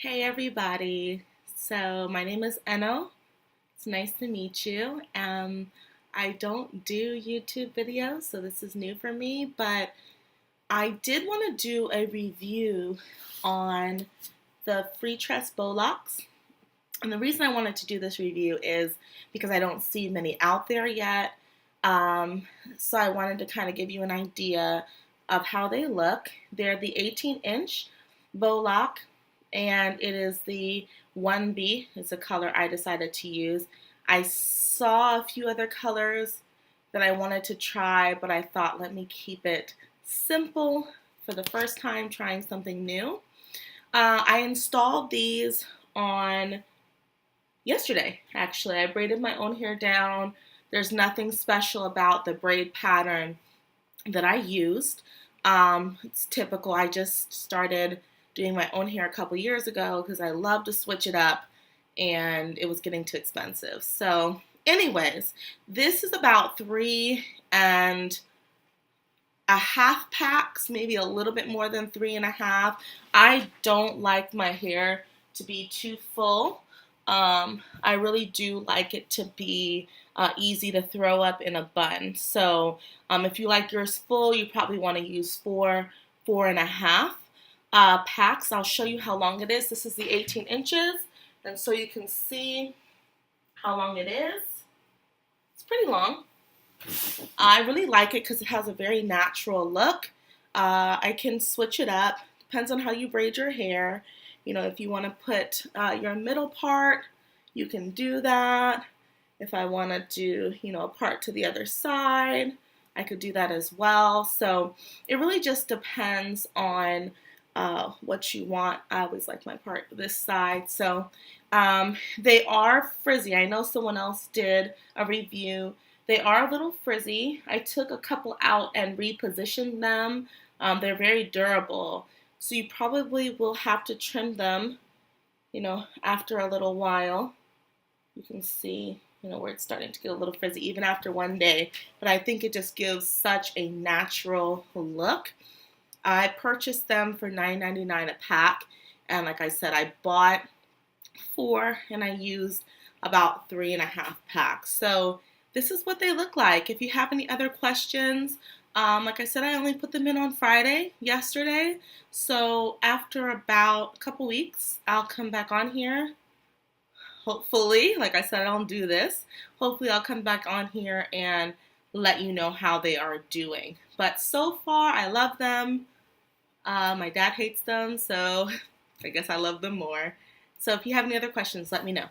Hey everybody. So my name is Eno. It's nice to meet you. I don't do YouTube videos, so this is new for me, but I did want to do a review on the Freetress BoLocs. And the reason I wanted to do this review is because I don't see many out there yet. So I wanted to kind of give you an idea of how they look. They're the 18-inch BoLoc, and it is the 1B. It's a color I decided to use. I saw a few other colors that I wanted to try, but I thought let me keep it simple for the first time trying something new. I installed these on yesterday, actually. I braided my own hair down. There's nothing special about the braid pattern that I used. It's typical. I just started doing my own hair a couple years ago because I love to switch it up and it was getting too expensive. So anyways, this is about 3.5 packs, maybe a little bit more than 3.5. I don't like my hair to be too full. I really do like it to be easy to throw up in a bun. So if you like yours full, you probably want to use 4.5 packs. I'll show you how long it is. This is the 18 inches, and so you can see how long it is. It's pretty long. I really like it because it has a very natural look. I can switch it up. Depends on how you braid your hair. You know, if you want to put your middle part, you can do that. If I want to do, a part to the other side, I could do that as well. So it really just depends on what you want. I always like my part this side. So they are frizzy. I know someone else did a review. They are a little frizzy. I took a couple out and repositioned them. They're very durable. So you probably will have to trim them, after a little while. You can see, where it's starting to get a little frizzy even after one day. But I think it just gives such a natural look. I purchased them for $9.99 a pack. And like I said, I bought 4 and I used about 3.5 packs. So this is what they look like. If you have any other questions, like I said, I only put them in on Friday, yesterday. So after about a couple weeks, I'll come back on here. Hopefully, like I said, I don't do this. Hopefully I'll come back on here and let you know how they are doing. But so far, I love them. My dad hates them, so I guess I love them more. So if you have any other questions, let me know.